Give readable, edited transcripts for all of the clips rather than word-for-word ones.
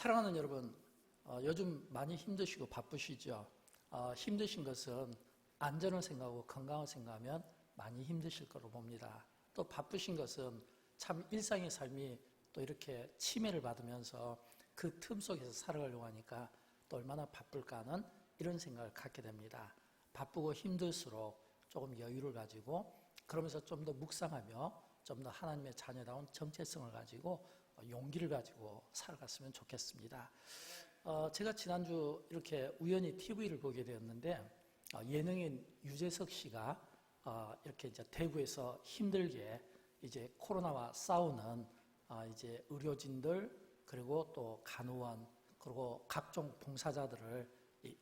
사랑하는 여러분, 요즘 많이 힘드시고 바쁘시죠? 힘드신 것은 안전을 생각하고 건강을 생각하면 많이 힘드실 거로 봅니다. 또 바쁘신 것은 참 일상의 삶이 또 이렇게 침해를 받으면서 그 틈 속에서 살아가려고 하니까 또 얼마나 바쁠까 하는 이런 생각을 갖게 됩니다. 바쁘고 힘들수록 조금 여유를 가지고 그러면서 좀 더 묵상하며 좀 더 하나님의 자녀다운 정체성을 가지고 용기를 가지고 살아갔으면 좋겠습니다. 제가 지난주 이렇게 우연히 TV를 보게 되었는데 예능인 유재석 씨가 이렇게 이제 대구에서 힘들게 이제 코로나와 싸우는 이제 의료진들 그리고 또 간호원 그리고 각종 봉사자들을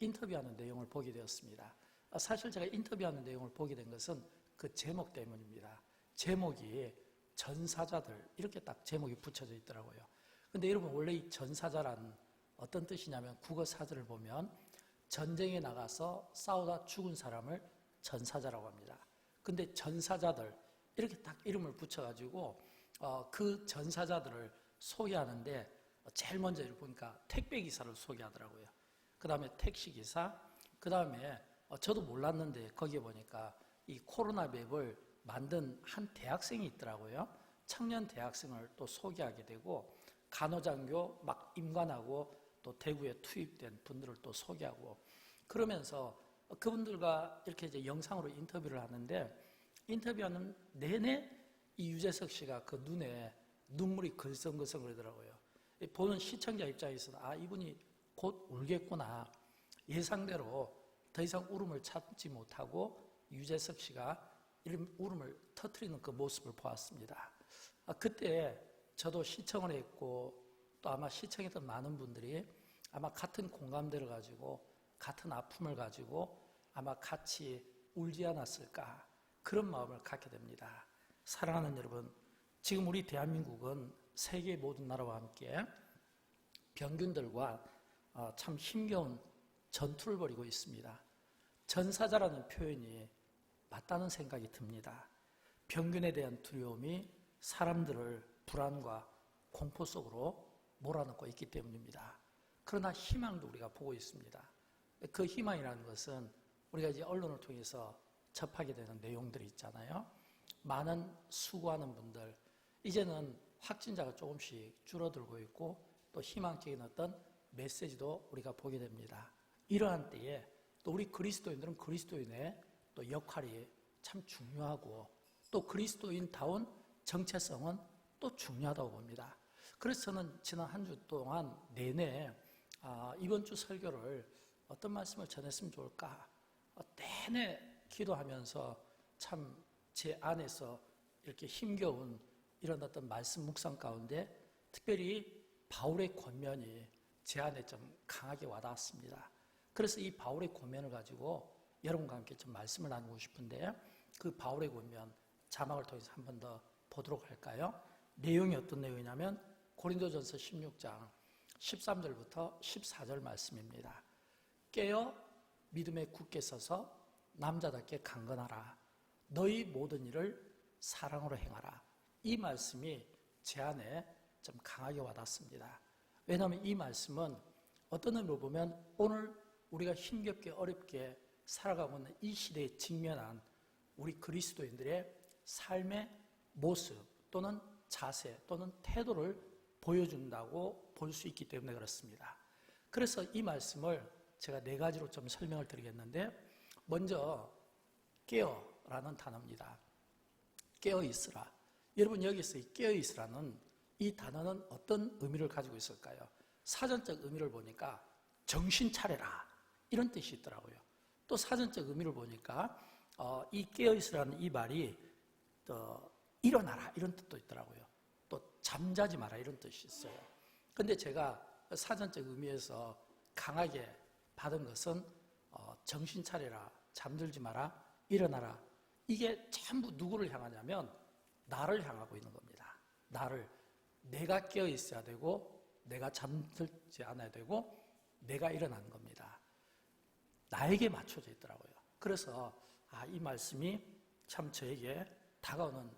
인터뷰하는 내용을 보게 되었습니다. 사실 제가 인터뷰하는 내용을 보게 된 것은 그 제목 때문입니다. 제목이 전사자들 이렇게 딱 제목이 붙여져 있더라고요. 근데 여러분 원래 이 전사자란 어떤 뜻이냐면 국어 사전을 보면 전쟁에 나가서 싸우다 죽은 사람을 전사자라고 합니다. 근데 전사자들 이렇게 딱 이름을 붙여가지고 그 전사자들을 소개하는데 제일 먼저 이렇게 보니까 택배기사를 소개하더라고요. 그 다음에 택시기사, 그 다음에 저도 몰랐는데 거기에 보니까 이 코로나 맵을 만든 한 대학생이 있더라고요. 청년 대학생을 또 소개하게 되고 간호장교 막 임관하고 또 대구에 투입된 분들을 또 소개하고 그러면서 그분들과 이렇게 이제 영상으로 인터뷰를 하는데 인터뷰하는 내내 이 유재석 씨가 그 눈에 눈물이 글썽글썽 그러더라고요. 보는 시청자 입장에서는 이분이 곧 울겠구나. 예상대로 더 이상 울음을 참지 못하고 유재석 씨가 이런 울음을 터뜨리는 그 모습을 보았습니다. 그때 저도 시청을 했고 또 아마 시청했던 많은 분들이 아마 같은 공감대를 가지고 같은 아픔을 가지고 아마 같이 울지 않았을까 그런 마음을 갖게 됩니다. 사랑하는 여러분, 지금 우리 대한민국은 세계 모든 나라와 함께 병균들과 참 힘겨운 전투를 벌이고 있습니다. 전사자라는 표현이 맞다는 생각이 듭니다. 병균에 대한 두려움이 사람들을 불안과 공포 속으로 몰아넣고 있기 때문입니다. 그러나 희망도 우리가 보고 있습니다. 그 희망이라는 것은 우리가 이제 언론을 통해서 접하게 되는 내용들이 있잖아요. 많은 수고하는 분들, 이제는 확진자가 조금씩 줄어들고 있고 또 희망적인 어떤 메시지도 우리가 보게 됩니다. 이러한 때에 또 우리 그리스도인들은 그리스도인의 또 역할이 참 중요하고 또 그리스도인다운 정체성은 또 중요하다고 봅니다. 그래서 저는 지난 한 주 동안 내내 이번 주 설교를 어떤 말씀을 전했으면 좋을까 내내 기도하면서 참 제 안에서 이렇게 힘겨운 이런 어떤 말씀 묵상 가운데 특별히 바울의 권면이 제 안에 좀 강하게 와닿았습니다. 그래서 이 바울의 권면을 가지고 여러분과 함께 좀 말씀을 나누고 싶은데 그 바울의 권면 자막을 통해서 한 번 더 보도록 할까요? 내용이 어떤 내용이냐면 고린도전서 16장 13절부터 14절 말씀입니다. 깨어 믿음에 굳게 서서 남자답게 강건하라. 너희 모든 일을 사랑으로 행하라. 이 말씀이 제 안에 좀 강하게 와닿습니다. 왜냐하면 이 말씀은 어떤 의미로 보면 오늘 우리가 힘겹게 어렵게 살아가고 있는 이 시대에 직면한 우리 그리스도인들의 삶의 모습 또는 자세 또는 태도를 보여준다고 볼 수 있기 때문에 그렇습니다. 그래서 이 말씀을 제가 4가지로 좀 설명을 드리겠는데 먼저 깨어라는 단어입니다. 깨어 있으라. 여러분 여기서 이 깨어 있으라는 이 단어는 어떤 의미를 가지고 있을까요? 사전적 의미를 보니까 정신 차려라 이런 뜻이 있더라고요. 또 사전적 의미를 보니까 이 깨어 있으라는 이 말이 또 일어나라 이런 뜻도 있더라고요. 또 잠자지 마라 이런 뜻이 있어요. 근데 제가 사전적 의미에서 강하게 받은 것은 정신 차려라, 잠들지 마라, 일어나라. 이게 전부 누구를 향하냐면 나를 향하고 있는 겁니다. 나를. 내가 깨어 있어야 되고 내가 잠들지 않아야 되고 내가 일어나는 겁니다. 나에게 맞춰져 있더라고요. 그래서 이 말씀이 참 저에게 다가오는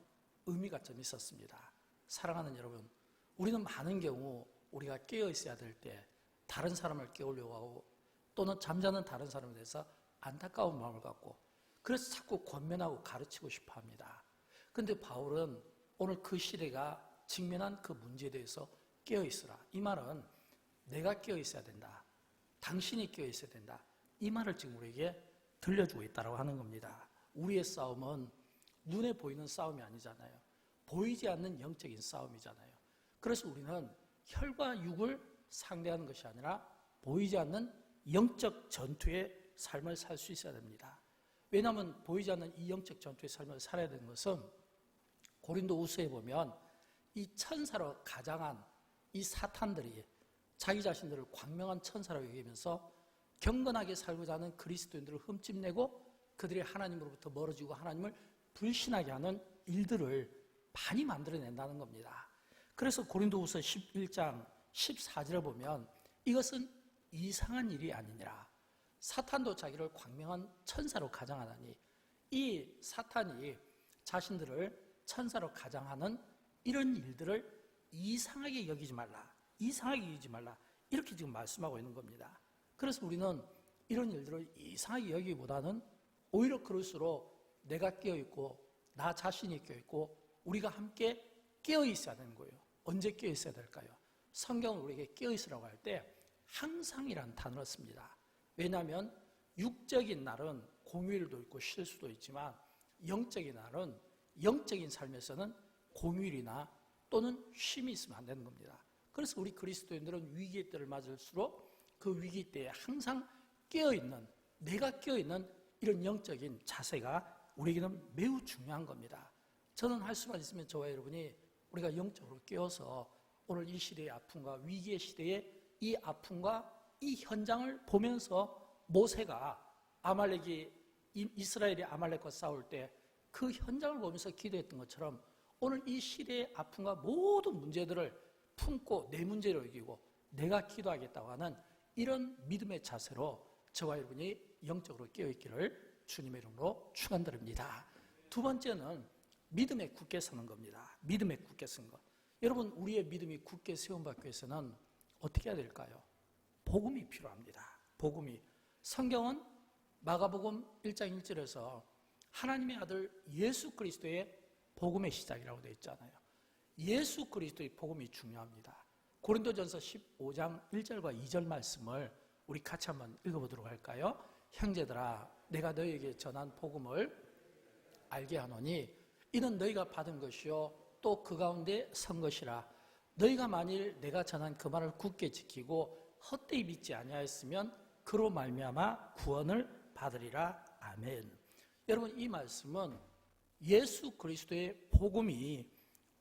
의미가 좀 있었습니다. 사랑하는 여러분, 우리는 많은 경우 우리가 깨어 있어야 될 때 다른 사람을 깨우려고 하고 또는 잠자는 다른 사람에 대해서 안타까운 마음을 갖고 그래서 자꾸 권면하고 가르치고 싶어 합니다. 그런데 바울은 오늘 그 시대가 직면한 그 문제에 대해서 깨어 있으라. 이 말은 내가 깨어 있어야 된다. 당신이 깨어 있어야 된다. 이 말을 지금 우리에게 들려주고 있다고 하는 겁니다. 우리의 싸움은 눈에 보이는 싸움이 아니잖아요. 보이지 않는 영적인 싸움이잖아요. 그래서 우리는 혈과 육을 상대하는 것이 아니라 보이지 않는 영적 전투의 삶을 살 수 있어야 됩니다. 왜냐하면 보이지 않는 이 영적 전투의 삶을 살아야 되는 것은 고린도후서에 보면 이 천사로 가장한 이 사탄들이 자기 자신들을 광명한 천사라고 얘기하면서 경건하게 살고자 하는 그리스도인들을 흠집내고 그들이 하나님으로부터 멀어지고 하나님을 불신하게 하는 일들을 많이 만들어낸다는 겁니다. 그래서 고린도후서 11장 14절을 보면 이것은 이상한 일이 아니니라. 사탄도 자기를 광명한 천사로 가장하다니 이 사탄이 자신들을 천사로 가장하는 이런 일들을 이상하게 여기지 말라. 이상하게 여기지 말라. 이렇게 지금 말씀하고 있는 겁니다. 그래서 우리는 이런 일들을 이상하게 여기기보다는 오히려 그럴수록 내가 깨어있고 나 자신이 깨어있고 우리가 함께 깨어있어야 되는 거예요. 언제 깨어있어야 될까요? 성경은 우리에게 깨어있으라고 할 때 항상이라는 단어를 씁니다. 왜냐하면 육적인 날은 공휴일도 있고 쉴 수도 있지만 영적인 날은 영적인 삶에서는 공휴일이나 또는 쉼이 있으면 안 되는 겁니다. 그래서 우리 그리스도인들은 위기의 때를 맞을수록 그 위기 때에 항상 깨어있는, 내가 깨어있는 이런 영적인 자세가 우리에게는 매우 중요한 겁니다. 저는 할 수만 있으면 저와 여러분이 우리가 영적으로 깨어서 오늘 이 시대의 아픔과 위기의 시대에 이 아픔과 이 현장을 보면서 모세가 이스라엘이 아말렉과 싸울 때 그 현장을 보면서 기도했던 것처럼 오늘 이 시대의 아픔과 모든 문제들을 품고 내 문제로 여기고 내가 기도하겠다고 하는 이런 믿음의 자세로 저와 여러분이 영적으로 깨어있기를 주님의 이름으로 축원드립니다. 두 번째는 믿음에 굳게 서는 겁니다. 믿음에 굳게 서는 것. 여러분, 우리의 믿음이 굳게 세움받기 위해서는 어떻게 해야 될까요? 복음이 필요합니다. 복음이. 성경은 마가복음 1장 1절에서 하나님의 아들 예수 그리스도의 복음의 시작이라고 되어 있잖아요. 예수 그리스도의 복음이 중요합니다. 고린도전서 15장 1절과 2절 말씀을 우리 같이 한번 읽어보도록 할까요? 형제들아, 내가 너희에게 전한 복음을 알게 하노니 이는 너희가 받은 것이요 또 그 가운데 선 것이라. 너희가 만일 내가 전한 그 말을 굳게 지키고 헛되이 믿지 아니하였으면 그로 말미암아 구원을 받으리라. 아멘. 여러분, 이 말씀은 예수 그리스도의 복음이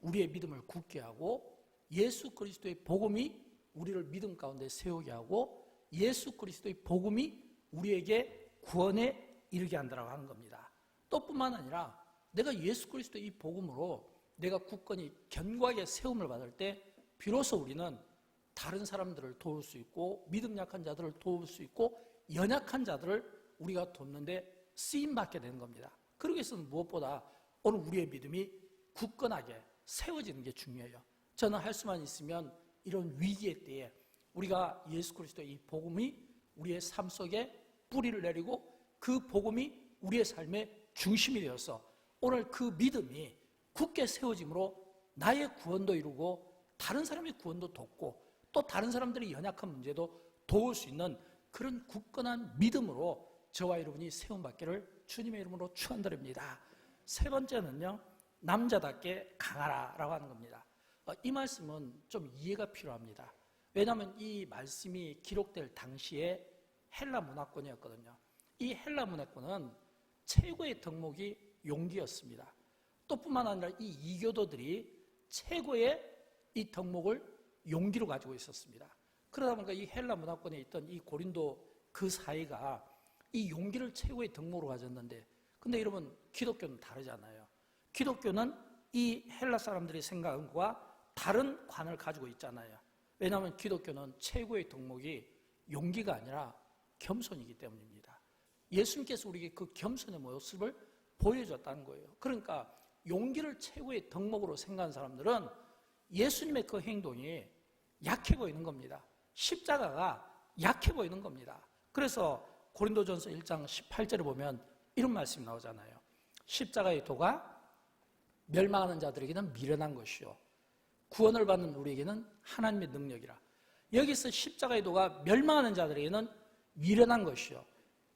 우리의 믿음을 굳게 하고 예수 그리스도의 복음이 우리를 믿음 가운데 세우게 하고 예수 그리스도의 복음이 우리에게 구원에 이르게 한다고 하는 겁니다. 또 뿐만 아니라 내가 예수 그리스도의 이 복음으로 내가 굳건히 견고하게 세움을 받을 때 비로소 우리는 다른 사람들을 도울 수 있고 믿음 약한 자들을 도울 수 있고 연약한 자들을 우리가 돕는데 쓰임받게 되는 겁니다. 그러기 위해서는 무엇보다 오늘 우리의 믿음이 굳건하게 세워지는 게 중요해요. 저는 할 수만 있으면 이런 위기의 때에 우리가 예수 그리스도의 이 복음이 우리의 삶 속에 뿌리를 내리고 그 복음이 우리의 삶의 중심이 되어서 오늘 그 믿음이 굳게 세워짐으로 나의 구원도 이루고 다른 사람의 구원도 돕고 또 다른 사람들의 연약한 문제도 도울 수 있는 그런 굳건한 믿음으로 저와 여러분이 세움받기를 주님의 이름으로 축원드립니다. 세 번째는요, 남자답게 강하라라고 하는 겁니다. 이 말씀은 좀 이해가 필요합니다. 왜냐하면 이 말씀이 기록될 당시에 헬라 문화권이었거든요. 이 헬라 문화권은 최고의 덕목이 용기였습니다. 또 뿐만 아니라 이 이교도들이 최고의 이 덕목을 용기로 가지고 있었습니다. 그러다 보니까 이 헬라 문화권에 있던 이 고린도 그 사회가 이 용기를 최고의 덕목으로 가졌는데, 근데 여러분, 기독교는 다르잖아요. 기독교는 이 헬라 사람들의 생각과 다른 관을 가지고 있잖아요. 왜냐하면 기독교는 최고의 덕목이 용기가 아니라 겸손이기 때문입니다. 예수님께서 우리에게 그 겸손의 모습을 보여줬다는 거예요. 그러니까 용기를 최고의 덕목으로 생각하는 사람들은 예수님의 그 행동이 약해 보이는 겁니다. 십자가가 약해 보이는 겁니다. 그래서 고린도전서 1장 18절에 보면 이런 말씀이 나오잖아요. 십자가의 도가 멸망하는 자들에게는 미련한 것이요 구원을 받는 우리에게는 하나님의 능력이라. 여기서 십자가의 도가 멸망하는 자들에게는 미련한 것이요.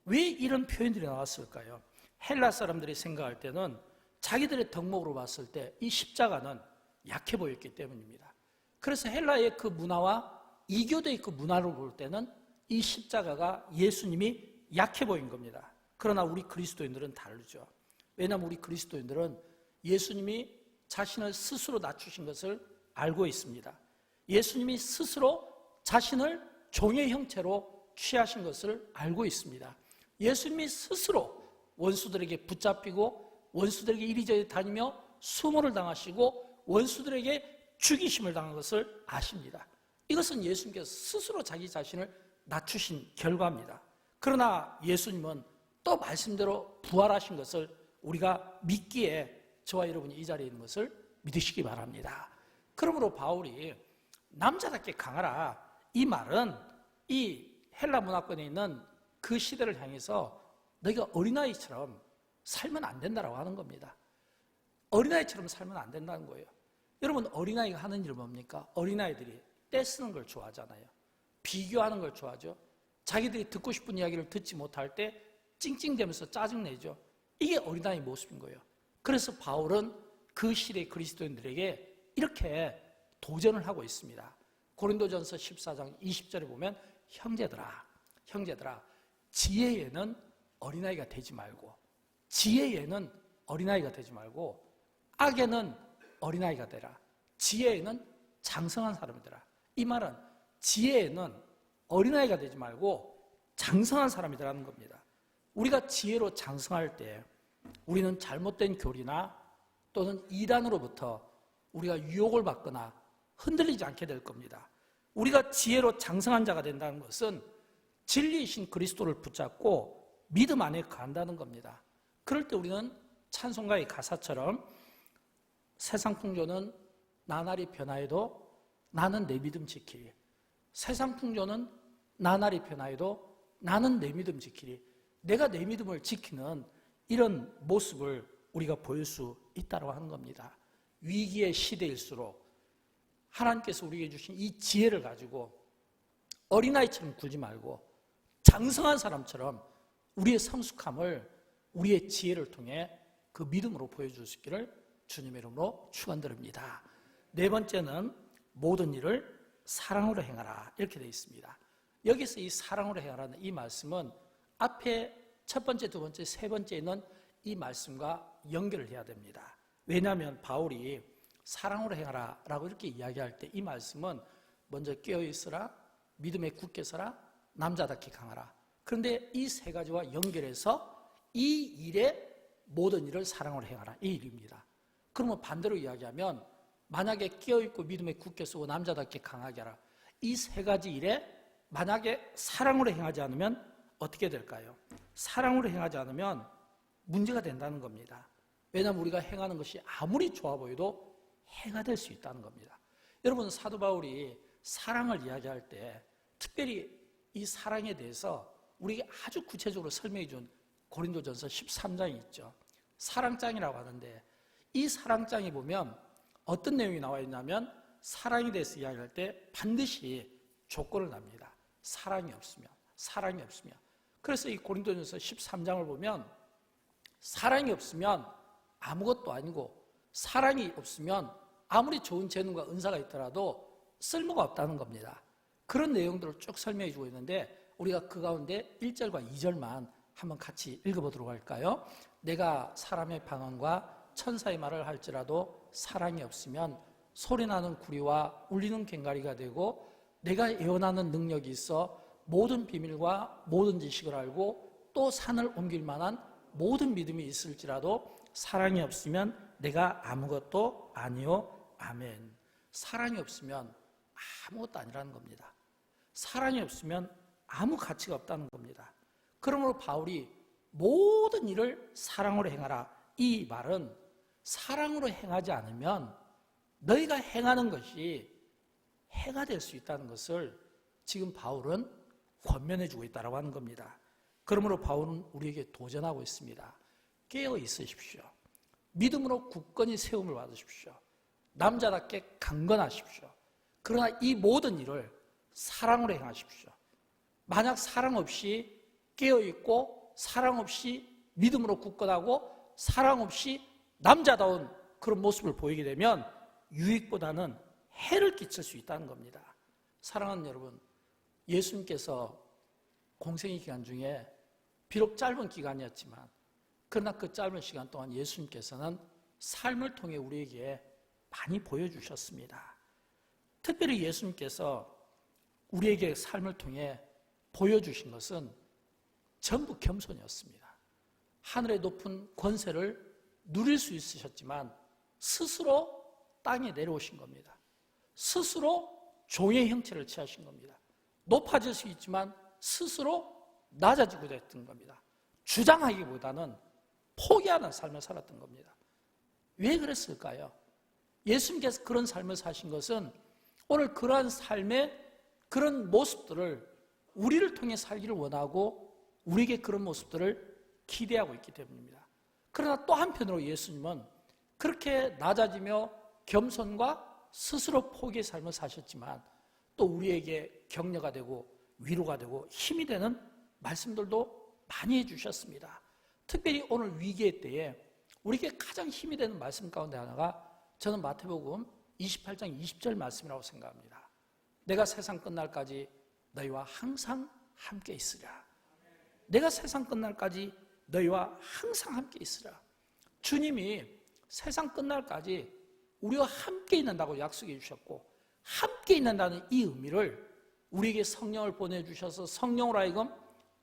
왜 이런 표현들이 나왔을까요? 헬라 사람들이 생각할 때는 자기들의 덕목으로 봤을 때 이 십자가는 약해 보였기 때문입니다. 그래서 헬라의 그 문화와 이교도의 그 문화로 볼 때는 이 십자가가 예수님이 약해 보인 겁니다. 그러나 우리 그리스도인들은 다르죠. 왜냐하면 우리 그리스도인들은 예수님이 자신을 스스로 낮추신 것을 알고 있습니다. 예수님이 스스로 자신을 종의 형체로 취하신 것을 알고 있습니다. 예수님이 스스로 원수들에게 붙잡히고 원수들에게 이리저리 다니며 수모를 당하시고 원수들에게 죽이심을 당한 것을 아십니다. 이것은 예수님께서 스스로 자기 자신을 낮추신 결과입니다. 그러나 예수님은 또 말씀대로 부활하신 것을 우리가 믿기에 저와 여러분이 이 자리에 있는 것을 믿으시기 바랍니다. 그러므로 바울이 남자답게 강하라, 이 말은 이 헬라 문화권에 있는 그 시대를 향해서 너희가 어린아이처럼 살면 안 된다라고 하는 겁니다. 어린아이처럼 살면 안 된다는 거예요. 여러분, 어린아이가 하는 일은 뭡니까? 어린아이들이 떼쓰는 걸 좋아하잖아요. 비교하는 걸 좋아하죠. 자기들이 듣고 싶은 이야기를 듣지 못할 때 찡찡대면서 짜증내죠. 이게 어린아이 모습인 거예요. 그래서 바울은 그 시대의 그리스도인들에게 이렇게 도전을 하고 있습니다. 고린도전서 14장 20절에 보면 형제들아 지혜에는 어린아이가 되지 말고 지혜에는 어린아이가 되지 말고 악에는 어린아이가 되라. 지혜에는 장성한 사람이 되라. 이 말은 지혜에는 어린아이가 되지 말고 장성한 사람이 되라는 겁니다. 우리가 지혜로 장성할 때 우리는 잘못된 교리나 또는 이단으로부터 우리가 유혹을 받거나 흔들리지 않게 될 겁니다. 우리가 지혜로 장성한 자가 된다는 것은 진리이신 그리스도를 붙잡고 믿음 안에 간다는 겁니다. 그럴 때 우리는 찬송가의 가사처럼 세상 풍조는 나날이 변화해도 나는 내 믿음 지키리. 세상 풍조는 나날이 변화해도 나는 내 믿음 지키리. 내가 내 믿음을 지키는 이런 모습을 우리가 보일 수 있다고 하는 겁니다. 위기의 시대일수록 하나님께서 우리에게 주신 이 지혜를 가지고 어린아이처럼 굴지 말고 장성한 사람처럼 우리의 성숙함을 우리의 지혜를 통해 그 믿음으로 보여줄 수 있기를 주님의 이름으로 축원드립니다. 네 번째는 모든 일을 사랑으로 행하라, 이렇게 되어 있습니다. 여기서 이 사랑으로 행하라는 이 말씀은 앞에 첫 번째, 두 번째, 세 번째 있는 이 말씀과 연결을 해야 됩니다. 왜냐하면 바울이 사랑으로 행하라 라고 이렇게 이야기할 때 이 말씀은 먼저 깨어있으라, 믿음에 굳게 서라, 남자답게 강하라. 그런데 이 세 가지와 연결해서 이 일에 모든 일을 사랑으로 행하라, 이 일입니다. 그러면 반대로 이야기하면 만약에 깨어있고 믿음에 굳게 서고 남자답게 강하게 하라, 이 세 가지 일에 만약에 사랑으로 행하지 않으면 어떻게 될까요? 사랑으로 행하지 않으면 문제가 된다는 겁니다. 왜냐하면 우리가 행하는 것이 아무리 좋아 보여도 해가 될 수 있다는 겁니다. 여러분, 사도 바울이 사랑을 이야기할 때 특별히 이 사랑에 대해서 우리에게 아주 구체적으로 설명해 준 고린도전서 13장이 있죠. 사랑장이라고 하는데 이 사랑장에 보면 어떤 내용이 나와 있냐면 사랑에 대해서 이야기할 때 반드시 조건을 납니다. 사랑이 없으면. 그래서 이 고린도전서 13장을 보면 사랑이 없으면 아무것도 아니고 사랑이 없으면 아무리 좋은 재능과 은사가 있더라도 쓸모가 없다는 겁니다. 그런 내용들을 쭉 설명해 주고 있는데 우리가 그 가운데 1절과 2절만 한번 같이 읽어보도록 할까요? 내가 사람의 방언과 천사의 말을 할지라도 사랑이 없으면 소리나는 구리와 울리는 꽹과리가 되고 내가 예언하는 능력이 있어 모든 비밀과 모든 지식을 알고 또 산을 옮길 만한 모든 믿음이 있을지라도 사랑이 없으면 내가 아무것도 아니요. 아멘. 사랑이 없으면 아무것도 아니라는 겁니다. 사랑이 없으면 아무 가치가 없다는 겁니다. 그러므로 바울이 모든 일을 사랑으로 행하라, 이 말은 사랑으로 행하지 않으면 너희가 행하는 것이 해가 될 수 있다는 것을 지금 바울은 권면해 주고 있다고 하는 겁니다. 그러므로 바울은 우리에게 도전하고 있습니다. 깨어 있으십시오. 믿음으로 굳건히 세움을 받으십시오. 남자답게 강건하십시오. 그러나 이 모든 일을 사랑으로 행하십시오. 만약 사랑 없이 깨어있고 사랑 없이 믿음으로 굳건하고 사랑 없이 남자다운 그런 모습을 보이게 되면 유익보다는 해를 끼칠 수 있다는 겁니다. 사랑하는 여러분, 예수님께서 공생의 기간 중에 비록 짧은 기간이었지만 그러나 그 짧은 시간 동안 예수님께서는 삶을 통해 우리에게 많이 보여주셨습니다. 특별히 예수님께서 우리에게 삶을 통해 보여주신 것은 전부 겸손이었습니다. 하늘의 높은 권세를 누릴 수 있으셨지만 스스로 땅에 내려오신 겁니다. 스스로 종의 형체를 취하신 겁니다. 높아질 수 있지만 스스로 낮아지고 됐던 겁니다. 주장하기보다는 포기하는 삶을 살았던 겁니다. 왜 그랬을까요? 예수님께서 그런 삶을 사신 것은 오늘 그러한 삶의 그런 모습들을 우리를 통해 살기를 원하고 우리에게 그런 모습들을 기대하고 있기 때문입니다. 그러나 또 한편으로 예수님은 그렇게 낮아지며 겸손과 스스로 포기의 삶을 사셨지만 또 우리에게 격려가 되고 위로가 되고 힘이 되는 말씀들도 많이 해주셨습니다. 특별히 오늘 위기의 때에 우리에게 가장 힘이 되는 말씀 가운데 하나가 저는 마태복음 28장 20절 말씀이라고 생각합니다. 내가 세상 끝날까지 너희와 항상 함께 있으랴. 내가 세상 끝날까지 너희와 항상 함께 있으라. 주님이 세상 끝날까지 우리와 함께 있는다고 약속해 주셨고 함께 있는다는 이 의미를 우리에게 성령을 보내주셔서 성령으로 하여금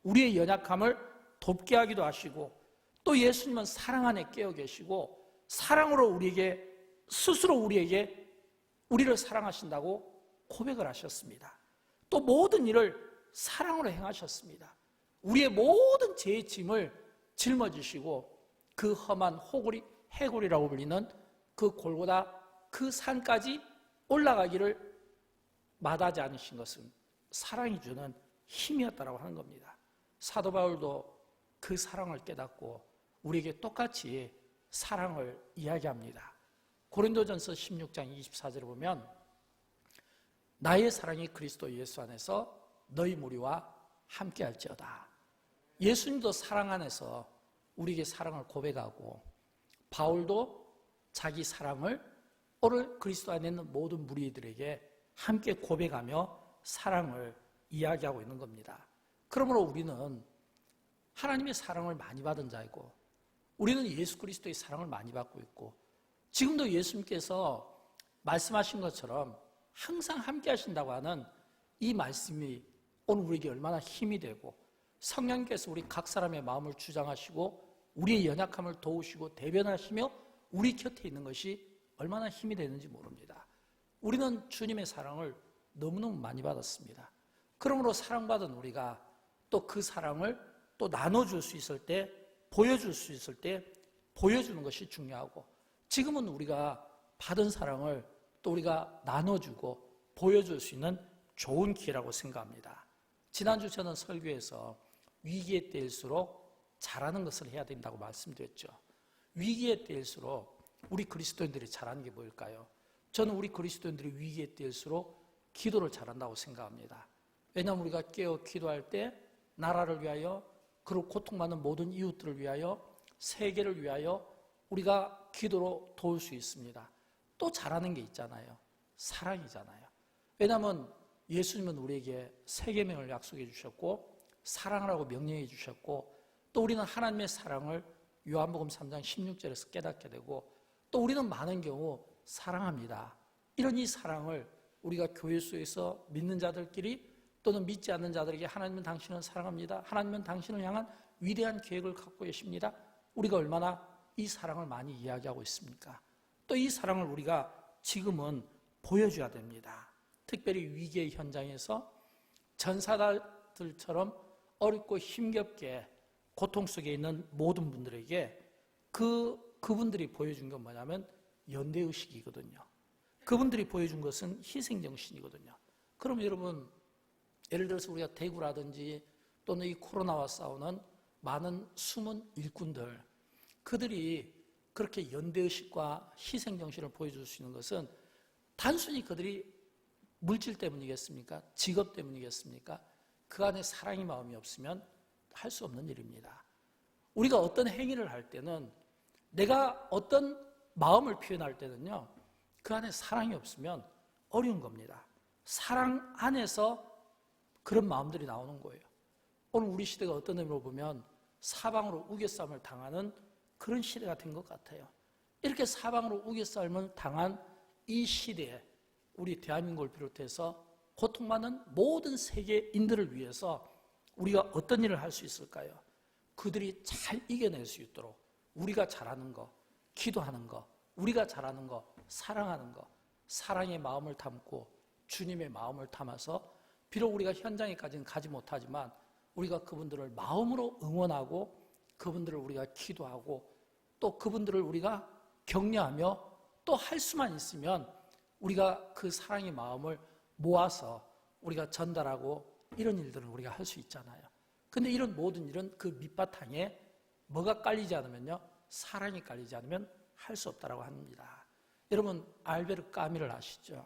우리의 연약함을 돕게 하기도 하시고 또 예수님은 사랑 안에 깨어 계시고 사랑으로 우리에게 스스로 우리를 사랑하신다고 고백을 하셨습니다. 또 모든 일을 사랑으로 행하셨습니다. 우리의 모든 죄의 짐을 짊어지시고 그 험한 해골이라고 불리는 그 골고다 그 산까지 올라가기를 마다하지 않으신 것은 사랑이 주는 힘이었다고 하는 겁니다. 사도 바울도 그 사랑을 깨닫고 우리에게 똑같이 사랑을 이야기합니다. 고린도전서 16장 24절에 보면 나의 사랑이 그리스도 예수 안에서 너희 무리와 함께 할지어다. 예수님도 사랑 안에서 우리에게 사랑을 고백하고 바울도 자기 사랑을 오늘 그리스도 안에 있는 모든 무리들에게 함께 고백하며 사랑을 이야기하고 있는 겁니다. 그러므로 우리는 하나님의 사랑을 많이 받은 자이고 우리는 예수 그리스도의 사랑을 많이 받고 있고 지금도 예수님께서 말씀하신 것처럼 항상 함께 하신다고 하는 이 말씀이 오늘 우리에게 얼마나 힘이 되고 성령께서 우리 각 사람의 마음을 주장하시고 우리의 연약함을 도우시고 대변하시며 우리 곁에 있는 것이 얼마나 힘이 되는지 모릅니다. 우리는 주님의 사랑을 너무너무 많이 받았습니다. 그러므로 사랑받은 우리가 또 그 사랑을 또 나눠줄 수 있을 때 보여줄 수 있을 때 보여주는 것이 중요하고 지금은 우리가 받은 사랑을 또 우리가 나눠주고 보여줄 수 있는 좋은 기회라고 생각합니다. 지난주 저는 설교에서 위기의 때일수록 잘하는 것을 해야 된다고 말씀드렸죠. 위기의 때일수록 우리 그리스도인들이 잘하는 게 뭘까요? 저는 우리 그리스도인들이 위기의 때일수록 기도를 잘한다고 생각합니다. 왜냐하면 우리가 깨어 기도할 때 나라를 위하여 그리고 고통받는 모든 이웃들을 위하여 세계를 위하여 우리가 기도로 도울 수 있습니다. 또 잘하는 게 있잖아요. 사랑이잖아요. 왜냐하면 예수님은 우리에게 새 계명을 약속해 주셨고 사랑하라고 명령해 주셨고 또 우리는 하나님의 사랑을 요한복음 3장 16절에서 깨닫게 되고 또 우리는 많은 경우 사랑합니다. 이런 이 사랑을 우리가 교회 속에서 믿는 자들끼리 또는 믿지 않는 자들에게 하나님은 당신을 사랑합니다. 하나님은 당신을 향한 위대한 계획을 갖고 계십니다. 우리가 얼마나 이 사랑을 많이 이야기하고 있습니까? 또 이 사랑을 우리가 지금은 보여줘야 됩니다. 특별히 위기의 현장에서 전사들처럼 어렵고 힘겹게 고통 속에 있는 모든 분들에게 그분들이 보여준 건 뭐냐면 연대의식이거든요. 그분들이 보여준 것은 희생정신이거든요. 그럼 여러분, 예를 들어서 우리가 대구라든지 또는 이 코로나와 싸우는 많은 숨은 일꾼들, 그들이 그렇게 연대의식과 희생정신을 보여줄 수 있는 것은 단순히 그들이 물질 때문이겠습니까? 직업 때문이겠습니까? 그 안에 사랑의 마음이 없으면 할 수 없는 일입니다. 우리가 어떤 행위를 할 때는, 내가 어떤 마음을 표현할 때는요, 그 안에 사랑이 없으면 어려운 겁니다. 사랑 안에서 그런 마음들이 나오는 거예요. 오늘 우리 시대가 어떤 의미로 보면 사방으로 우겨싸움을 당하는 그런 시대가 된 것 같아요. 이렇게 사방으로 우겨싸움을 당한 이 시대에 우리 대한민국을 비롯해서 고통받는 모든 세계인들을 위해서 우리가 어떤 일을 할 수 있을까요? 그들이 잘 이겨낼 수 있도록 우리가 잘하는 거, 기도하는 거, 우리가 잘하는 거, 사랑하는 거, 사랑의 마음을 담고 주님의 마음을 담아서, 비록 우리가 현장에까지는 가지 못하지만 우리가 그분들을 마음으로 응원하고 그분들을 우리가 기도하고 또 그분들을 우리가 격려하며 또 할 수만 있으면 우리가 그 사랑의 마음을 모아서 우리가 전달하고 이런 일들을 우리가 할 수 있잖아요. 근데 이런 모든 일은 그 밑바탕에 뭐가 깔리지 않으면요, 사랑이 깔리지 않으면 할 수 없다라고 합니다. 여러분, 알베르 까미를 아시죠?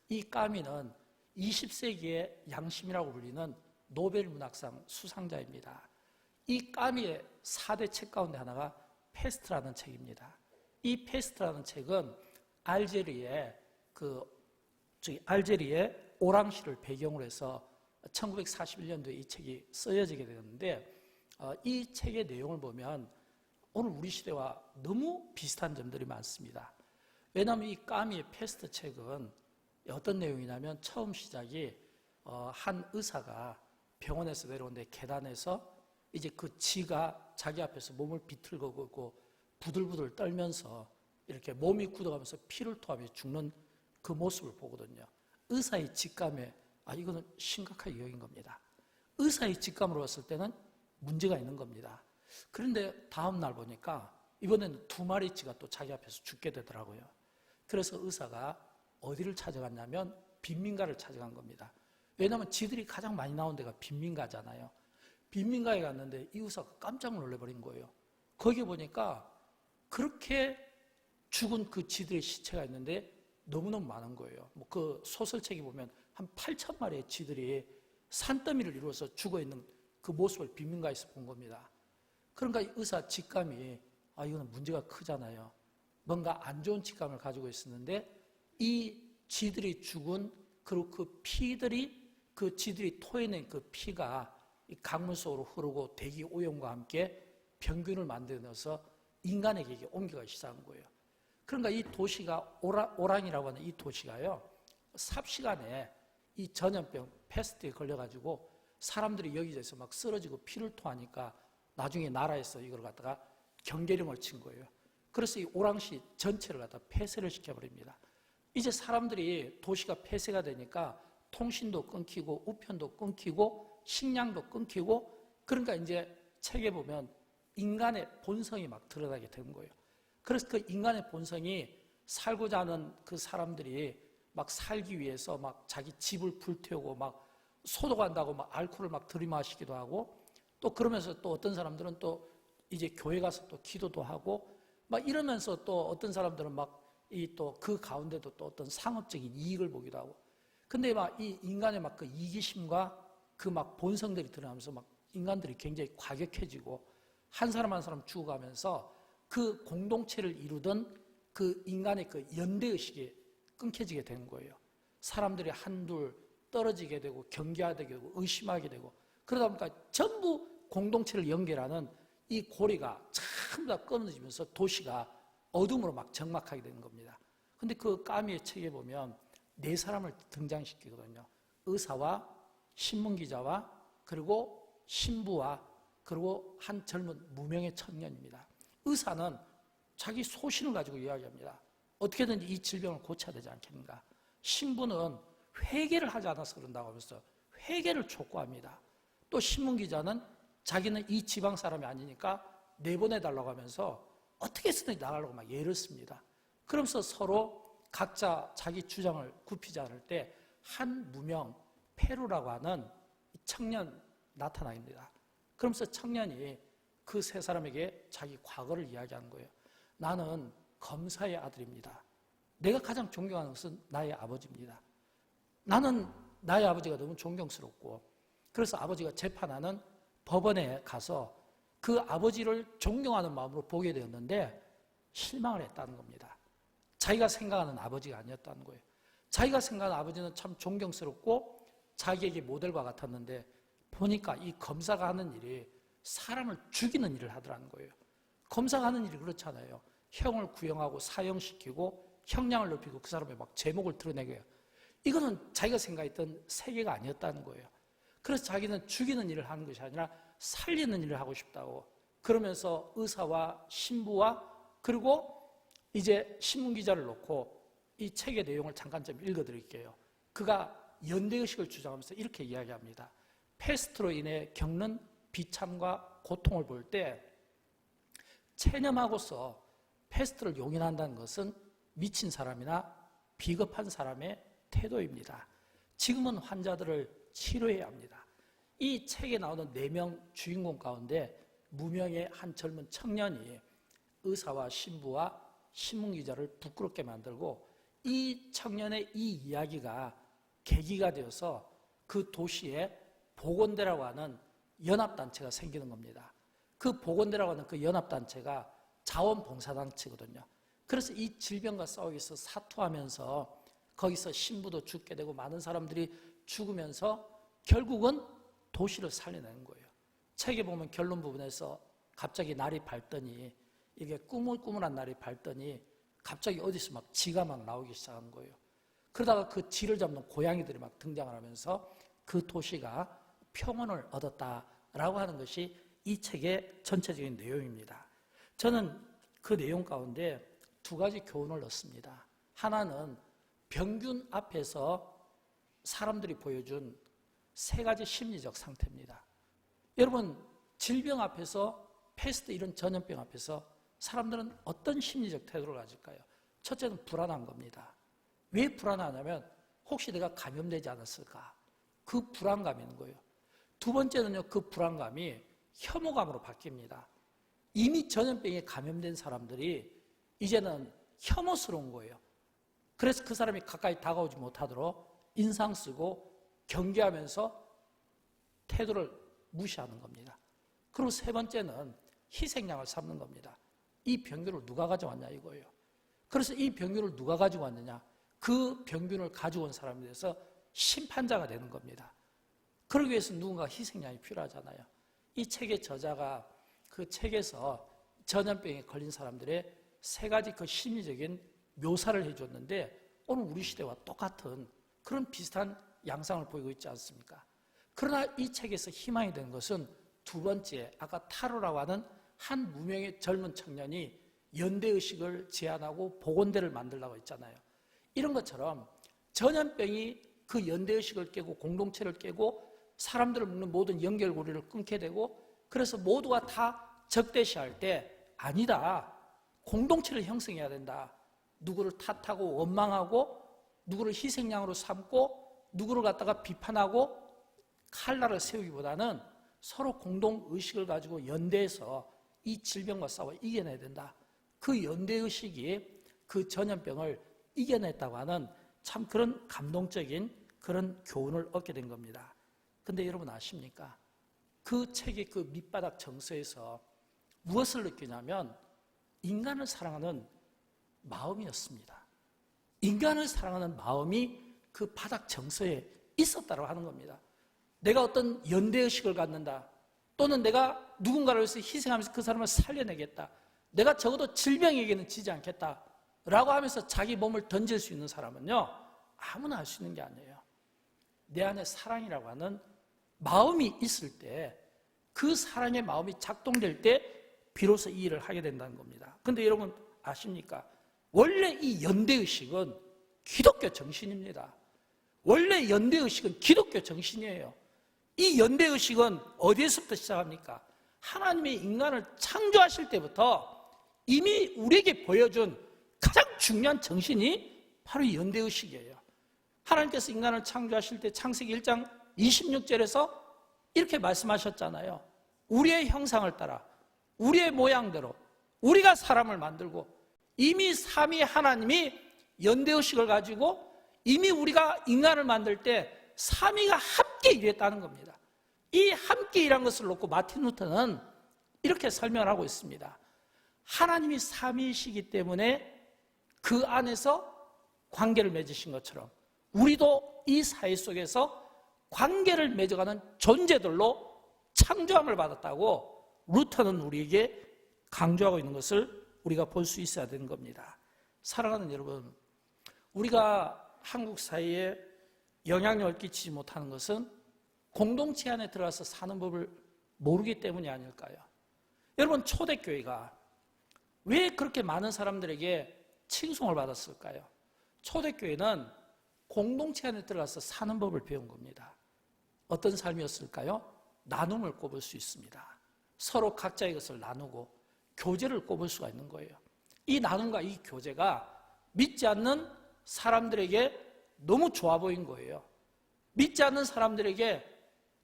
이 까미는 20세기의 양심이라고 불리는 노벨 문학상 수상자입니다. 이 까미의 4대 책 가운데 하나가 페스트라는 책입니다. 이 페스트라는 책은 알제리의 오랑시를 배경으로 해서 1941년도에 이 책이 쓰여지게 되었는데, 이 책의 내용을 보면 오늘 우리 시대와 너무 비슷한 점들이 많습니다. 왜냐하면 이 까미의 페스트 책은 어떤 내용이냐면, 처음 시작이 한 의사가 병원에서 내려오는데 계단에서 이제 그 지가 자기 앞에서 몸을 비틀고 있고 부들부들 떨면서 이렇게 몸이 굳어가면서 피를 토하며 죽는 그 모습을 보거든요. 의사의 직감에 이거는 심각하게 여긴 겁니다. 의사의 직감으로 봤을 때는 문제가 있는 겁니다. 그런데 다음 날 보니까 이번에는 2마리치가 또 자기 앞에서 죽게 되더라고요. 그래서 의사가 어디를 찾아갔냐면 빈민가를 찾아간 겁니다. 왜냐하면 지들이 가장 많이 나온 데가 빈민가잖아요. 빈민가에 갔는데 이 의사가 깜짝 놀라버린 거예요. 거기 보니까 그렇게 죽은 그 지들의 시체가 있는데 너무너무 많은 거예요. 그 소설책에 보면 한 8,000마리의 쥐들이 산더미를 이루어서 죽어있는 그 모습을 빈민가에서 본 겁니다. 그러니까 이 의사 직감이 이거는 문제가 크잖아요. 뭔가 안 좋은 직감을 가지고 있었는데, 이 쥐들이 죽은 그리고 그 피들이, 그 쥐들이 토해낸 그 피가 이 강물 속으로 흐르고 대기 오염과 함께 병균을 만들어서 인간에게 이게 옮겨가기 시작한 거예요. 그러니까 이 도시가 오랑이라고 하는 이 도시가요, 삽시간에 이 전염병 패스트에 걸려가지고 사람들이 여기저기서 막 쓰러지고 피를 토하니까 나중에 나라에서 이걸 갖다가 경계령을 친 거예요. 그래서 이 오랑시 전체를 갖다 폐쇄를 시켜버립니다. 이제 사람들이 도시가 폐쇄가 되니까 통신도 끊기고 우편도 끊기고 식량도 끊기고, 그러니까 이제 책에 보면 인간의 본성이 막 드러나게 된 거예요. 그래서 그 인간의 본성이 살고자 하는 그 사람들이 막 살기 위해서 막 자기 집을 불태우고 막 소독한다고 막 알코올을 막 들이마시기도 하고, 또 그러면서 또 어떤 사람들은 또 이제 교회 가서 또 기도도 하고 막 이러면서, 또 어떤 사람들은 막 이 또 그 가운데도 또 어떤 상업적인 이익을 보기도 하고, 근데 막 이 인간의 막 그 이기심과 그 막 본성들이 드러나면서 막 인간들이 굉장히 과격해지고 한 사람 한 사람 죽어가면서 그 공동체를 이루던 그 인간의 그 연대의식이 끊겨지게 되는 거예요. 사람들이 한둘 떨어지게 되고 경계하게 되고 의심하게 되고, 그러다 보니까 전부 공동체를 연결하는 이 고리가 전부 다 끊어지면서 도시가 어둠으로 막 적막하게 되는 겁니다. 근데 그 까미의 책에 보면 4사람을 등장시키거든요. 의사와 신문기자와 그리고 신부와 그리고 한 젊은 무명의 청년입니다. 의사는 자기 소신을 가지고 이야기합니다. 어떻게든지 이 질병을 고쳐야 되지 않겠는가. 신부는 회개를 하지 않아서 그런다고 하면서 회개를 촉구합니다. 또 신문기자는 자기는 이 지방 사람이 아니니까 내보내달라고 하면서 어떻게 해서든지 나가려고 막 애를 씁니다. 그러면서 서로 각자 자기 주장을 굽히지 않을 때 한 무명 페루라고 하는 청년 나타납니다. 그러면서 청년이 그 세 사람에게 자기 과거를 이야기하는 거예요. 나는 검사의 아들입니다. 내가 가장 존경하는 것은 나의 아버지입니다. 나는 나의 아버지가 너무 존경스럽고 그래서 아버지가 재판하는 법원에 가서 그 아버지를 존경하는 마음으로 보게 되었는데 실망을 했다는 겁니다. 자기가 생각하는 아버지가 아니었다는 거예요. 자기가 생각하는 아버지는 참 존경스럽고 자기에게 모델과 같았는데 보니까 이 검사가 하는 일이 사람을 죽이는 일을 하더라는 거예요. 검사가 하는 일이 그렇잖아요. 형을 구형하고 사형시키고 형량을 높이고 그 사람의 막 제목을 드러내게 해요. 이거는 자기가 생각했던 세계가 아니었다는 거예요. 그래서 자기는 죽이는 일을 하는 것이 아니라 살리는 일을 하고 싶다고 그러면서 의사와 신부와 그리고 이제 신문기자를 놓고 이 책의 내용을 잠깐 좀 읽어드릴게요. 그가 연대의식을 주장하면서 이렇게 이야기합니다. 패스트로 인해 겪는 비참과 고통을 볼 때 체념하고서 패스트를 용인한다는 것은 미친 사람이나 비겁한 사람의 태도입니다. 지금은 환자들을 치료해야 합니다. 이 책에 나오는 4명 주인공 가운데 무명의 한 젊은 청년이 의사와 신부와 신문기자를 부끄럽게 만들고 이 청년의 이 이야기가 계기가 되어서 그 도시에 보건대라고 하는 연합단체가 생기는 겁니다. 그 보건대라고 하는 그 연합단체가 자원봉사단체거든요. 그래서 이 질병과 싸우기 위해서 사투하면서 거기서 신부도 죽게 되고 많은 사람들이 죽으면서 결국은 도시를 살려내는 거예요. 책에 보면 결론 부분에서 갑자기 날이 밝더니 이게 꾸물꾸물한 날이 밝더니 갑자기 어디서 막 쥐가 막 나오기 시작한 거예요. 그러다가 그 쥐를 잡는 고양이들이 막 등장을 하면서 그 도시가 평온을 얻었다라고 하는 것이 이 책의 전체적인 내용입니다. 저는 그 내용 가운데 2가지 교훈을 얻습니다. 하나는 병균 앞에서 사람들이 보여준 3가지 심리적 상태입니다. 여러분, 질병 앞에서 패스트 이런 전염병 앞에서 사람들은 어떤 심리적 태도를 가질까요? 첫째는 불안한 겁니다. 왜 불안하냐면 혹시 내가 감염되지 않았을까? 그 불안감이 있는 거예요. 2번째는요, 그 불안감이 혐오감으로 바뀝니다. 이미 전염병에 감염된 사람들이 이제는 혐오스러운 거예요. 그래서 그 사람이 가까이 다가오지 못하도록 인상 쓰고 경계하면서 태도를 무시하는 겁니다. 그리고 3번째는 희생양을 삼는 겁니다. 이 병균을 누가 가져왔냐 이거예요. 그래서 이 병균을 누가 가지고 왔느냐, 그 병균을 가지고 온 사람에 대해서 심판자가 되는 겁니다. 그러기 위해서 누군가 희생양이 필요하잖아요. 이 책의 저자가 그 책에서 전염병에 걸린 사람들의 3가지 그 심리적인 묘사를 해줬는데 오늘 우리 시대와 똑같은 그런 비슷한 양상을 보이고 있지 않습니까? 그러나 이 책에서 희망이 되는 것은 2번째, 아까 타로라고 하는 한 무명의 젊은 청년이 연대의식을 제안하고 보건대를 만들려고 했잖아요. 이런 것처럼 전염병이 그 연대의식을 깨고 공동체를 깨고 사람들을 묶는 모든 연결고리를 끊게 되고 그래서 모두가 다 적대시할 때 아니다. 공동체를 형성해야 된다. 누구를 탓하고 원망하고 누구를 희생양으로 삼고 누구를 갖다가 비판하고 칼날을 세우기보다는 서로 공동의식을 가지고 연대해서 이 질병과 싸워 이겨내야 된다. 그 연대의식이 그 전염병을 이겨냈다고 하는 참 그런 감동적인 그런 교훈을 얻게 된 겁니다. 근데 여러분 아십니까? 그 책의 그 밑바닥 정서에서 무엇을 느끼냐면 인간을 사랑하는 마음이었습니다. 인간을 사랑하는 마음이 그 바닥 정서에 있었다고 하는 겁니다. 내가 어떤 연대의식을 갖는다. 또는 내가 누군가를 위해서 희생하면서 그 사람을 살려내겠다. 내가 적어도 질병에게는 지지 않겠다. 라고 하면서 자기 몸을 던질 수 있는 사람은요, 아무나 할 수 있는 게 아니에요. 내 안에 사랑이라고 하는 마음이 있을 때, 그 사랑의 마음이 작동될 때 비로소 이 일을 하게 된다는 겁니다. 그런데 여러분 아십니까? 원래 이 연대의식은 기독교 정신입니다. 원래 연대의식은 기독교 정신이에요. 이 연대의식은 어디에서부터 시작합니까? 하나님의 인간을 창조하실 때부터 이미 우리에게 보여준 가장 중요한 정신이 바로 연대의식이에요. 하나님께서 인간을 창조하실 때 창세기 1장 26절에서 이렇게 말씀하셨잖아요. 우리의 형상을 따라 우리의 모양대로 우리가 사람을 만들고, 이미 삼위 하나님이 연대의식을 가지고 이미 우리가 인간을 만들 때 삼위가 함께 일했다는 겁니다. 이 함께 일한 것을 놓고 마틴 루터는 이렇게 설명을 하고 있습니다. 하나님이 삼위이시기 때문에 그 안에서 관계를 맺으신 것처럼 우리도 이 사회 속에서 관계를 맺어가는 존재들로 창조함을 받았다고 루터는 우리에게 강조하고 있는 것을 우리가 볼 수 있어야 되는 겁니다. 사랑하는 여러분, 우리가 한국 사회에 영향력을 끼치지 못하는 것은 공동체 안에 들어가서 사는 법을 모르기 때문이 아닐까요? 여러분, 초대교회가 왜 그렇게 많은 사람들에게 칭송을 받았을까요? 초대교회는 공동체 안에 들어가서 사는 법을 배운 겁니다. 어떤 삶이었을까요? 나눔을 꼽을 수 있습니다. 서로 각자의 것을 나누고 교제를 꼽을 수가 있는 거예요. 이 나눔과 이 교제가 믿지 않는 사람들에게 너무 좋아 보인 거예요. 믿지 않는 사람들에게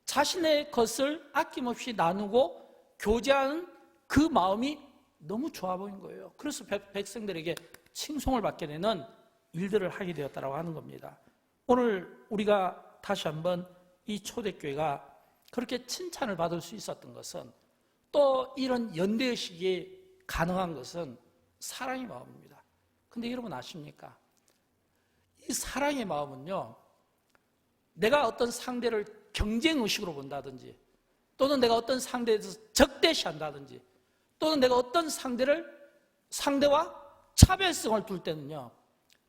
자신의 것을 아낌없이 나누고 교제하는 그 마음이 너무 좋아 보인 거예요. 그래서 백성들에게 칭송을 받게 되는 일들을 하게 되었다고 하는 겁니다. 오늘 우리가 다시 한번 이 초대교회가 그렇게 칭찬을 받을 수 있었던 것은, 또 이런 연대의식이 가능한 것은 사랑의 마음입니다. 근데 여러분 아십니까? 이 사랑의 마음은요, 내가 어떤 상대를 경쟁의식으로 본다든지, 또는 내가 어떤 상대에 대해서 적대시한다든지, 또는 내가 어떤 상대와 차별성을 둘 때는요,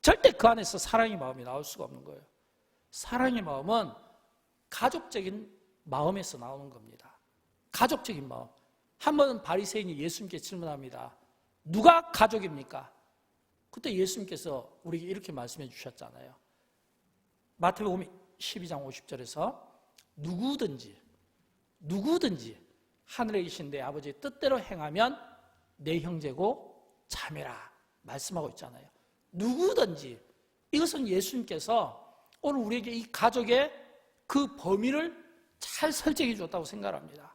절대 그 안에서 사랑의 마음이 나올 수가 없는 거예요. 사랑의 마음은 가족적인 마음에서 나오는 겁니다. 가족적인 마음. 한 번은 바리새인이 예수님께 질문합니다. 누가 가족입니까? 그때 예수님께서 우리에게 이렇게 말씀해 주셨잖아요. 마태복음 12장 50절에서 누구든지 하늘에 계신 내 아버지의 뜻대로 행하면 내 형제고 자매라 말씀하고 있잖아요. 누구든지. 이것은 예수님께서 오늘 우리에게 이 가족의 그 범위를 잘 설정해 줬다고 생각합니다.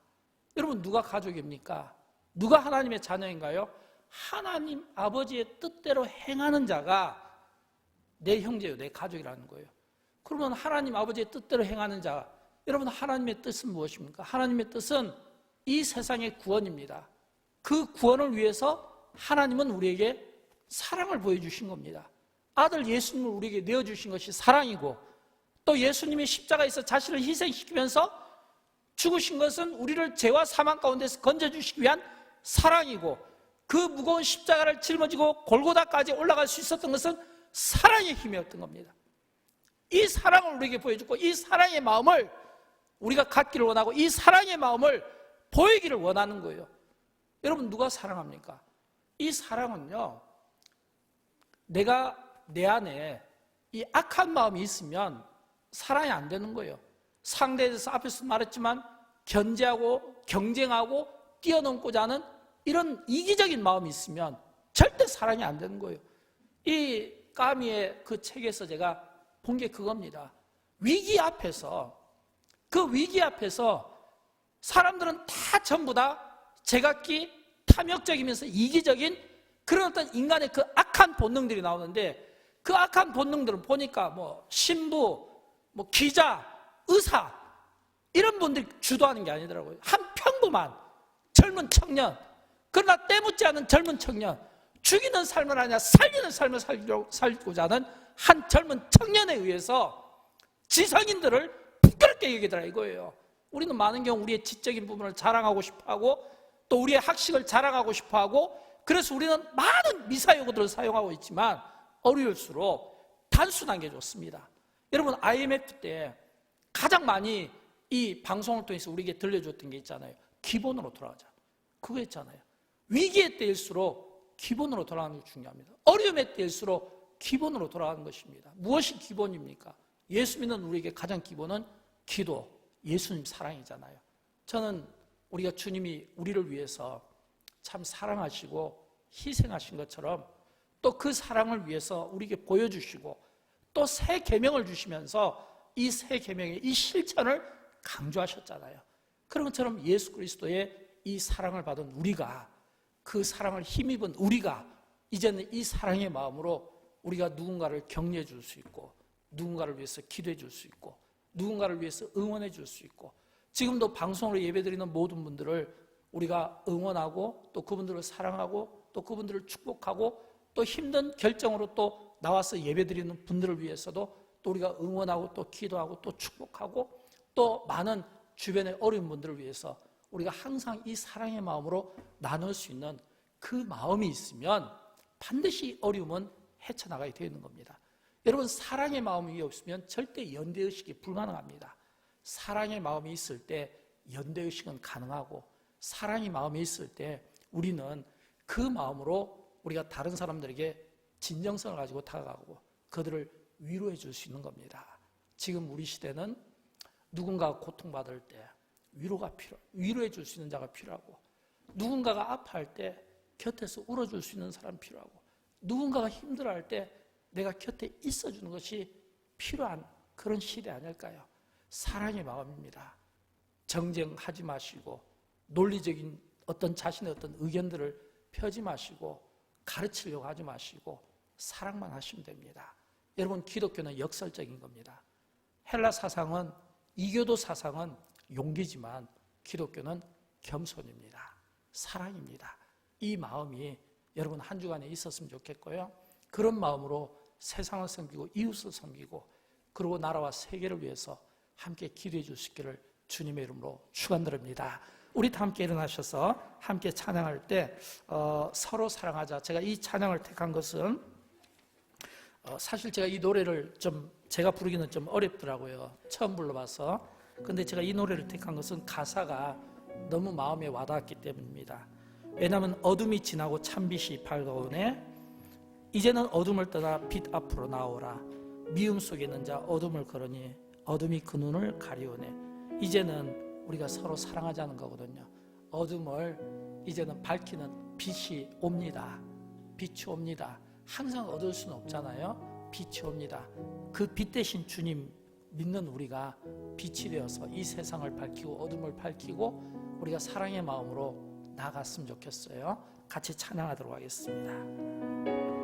여러분, 누가 가족입니까? 누가 하나님의 자녀인가요? 하나님 아버지의 뜻대로 행하는 자가 내 형제요, 내 가족이라는 거예요. 그러면 하나님 아버지의 뜻대로 행하는 자, 여러분, 하나님의 뜻은 무엇입니까? 하나님의 뜻은 이 세상의 구원입니다. 그 구원을 위해서 하나님은 우리에게 사랑을 보여주신 겁니다. 아들 예수님을 우리에게 내어주신 것이 사랑이고, 또 예수님이 십자가에서 자신을 희생시키면서 죽으신 것은 우리를 죄와 사망 가운데서 건져주시기 위한 사랑이고, 그 무거운 십자가를 짊어지고 골고다까지 올라갈 수 있었던 것은 사랑의 힘이었던 겁니다. 이 사랑을 우리에게 보여주고, 이 사랑의 마음을 우리가 갖기를 원하고, 이 사랑의 마음을 보이기를 원하는 거예요. 여러분, 누가 사랑합니까? 이 사랑은요, 내가 내 안에 이 악한 마음이 있으면 사랑이 안 되는 거예요. 상대에 대해서 앞에서 말했지만 견제하고 경쟁하고 뛰어넘고자 하는 이런 이기적인 마음이 있으면 절대 사랑이 안 되는 거예요. 이 까미의 그 책에서 제가 본 게 그겁니다. 위기 앞에서, 그 위기 앞에서 사람들은 다 전부 다 제각기 탐욕적이면서 이기적인 그런 어떤 인간의 그 악한 본능들이 나오는데, 그 악한 본능들은 보니까 뭐 신부, 뭐 기자, 의사, 이런 분들이 주도하는 게 아니더라고요. 한 평범한 젊은 청년, 그러나 때묻지 않은 젊은 청년, 죽이는 삶을 아니라 살리는 삶을 살고자 하는 한 젊은 청년에 의해서 지성인들을 부끄럽게 여기더라 이거예요. 우리는 많은 경우 우리의 지적인 부분을 자랑하고 싶어하고, 또 우리의 학식을 자랑하고 싶어하고, 그래서 우리는 많은 미사여구들을 사용하고 있지만 어려울수록 단순한 게 좋습니다. 여러분, IMF 때 가장 많이 이 방송을 통해서 우리에게 들려줬던 게 있잖아요. 기본으로 돌아가자. 그거 있잖아요. 위기의 때일수록 기본으로 돌아가는 게 중요합니다. 어려움의 때일수록 기본으로 돌아가는 것입니다. 무엇이 기본입니까? 예수 믿는 우리에게 가장 기본은 기도, 예수님 사랑이잖아요. 저는 우리가 주님이 우리를 위해서 참 사랑하시고 희생하신 것처럼, 또 그 사랑을 위해서 우리에게 보여주시고 또 새 계명을 주시면서 이 새 계명의 이 실천을 강조하셨잖아요. 그런 것처럼 예수 그리스도의 이 사랑을 받은 우리가, 그 사랑을 힘입은 우리가 이제는 이 사랑의 마음으로 우리가 누군가를 격려해 줄 수 있고, 누군가를 위해서 기도해 줄 수 있고, 누군가를 위해서 응원해 줄 수 있고, 지금도 방송으로 예배드리는 모든 분들을 우리가 응원하고 또 그분들을 사랑하고 또 그분들을 축복하고 또 힘든 결정으로 또 나와서 예배드리는 분들을 위해서도 또 우리가 응원하고 또 기도하고 또 축복하고 또 많은 주변의 어려운 분들을 위해서 우리가 항상 이 사랑의 마음으로 나눌 수 있는 그 마음이 있으면 반드시 어려움은 헤쳐나가게 되는 겁니다. 여러분, 사랑의 마음이 없으면 절대 연대의식이 불가능합니다. 사랑의 마음이 있을 때 연대의식은 가능하고, 사랑의 마음이 있을 때 우리는 그 마음으로 우리가 다른 사람들에게 진정성을 가지고 다가가고 그들을 위로해 줄 수 있는 겁니다. 지금 우리 시대는 누군가가 고통받을 때 위로해 줄 수 있는 자가 필요하고, 누군가가 아파할 때 곁에서 울어줄 수 있는 사람이 필요하고, 누군가가 힘들어할 때 내가 곁에 있어주는 것이 필요한 그런 시대 아닐까요? 사랑의 마음입니다. 정쟁하지 마시고 논리적인 어떤 자신의 어떤 의견들을 펴지 마시고 가르치려고 하지 마시고 사랑만 하시면 됩니다. 여러분, 기독교는 역설적인 겁니다. 헬라 사상은, 이교도 사상은 용기지만 기독교는 겸손입니다. 사랑입니다. 이 마음이 여러분 한 주간에 있었으면 좋겠고요. 그런 마음으로 세상을 섬기고 이웃을 섬기고 그리고 나라와 세계를 위해서 함께 기도해 주시기를 주님의 이름으로 축원드립니다. 우리 다 함께 일어나셔서 함께 찬양할 때 서로 사랑하자. 제가 이 찬양을 택한 것은 사실 제가 이 노래를 제가 부르기는 좀 어렵더라고요. 처음 불러봐서. 근데 제가 이 노래를 택한 것은 가사가 너무 마음에 와닿았기 때문입니다. 왜냐하면 어둠이 지나고 찬빛이 밝아오네. 이제는 어둠을 떠나 빛 앞으로 나오라. 미움 속에 있는 자 어둠을 걸으니 어둠이 그 눈을 가리우네. 이제는 우리가 서로 사랑하자는 거거든요. 어둠을 이제는 밝히는 빛이 옵니다. 빛이 옵니다. 항상 어두울 수는 없잖아요. 빛이 옵니다. 그 빛 대신 주님 믿는 우리가 빛이 되어서 이 세상을 밝히고 어둠을 밝히고 우리가 사랑의 마음으로 나아갔으면 좋겠어요. 같이 찬양하도록 하겠습니다.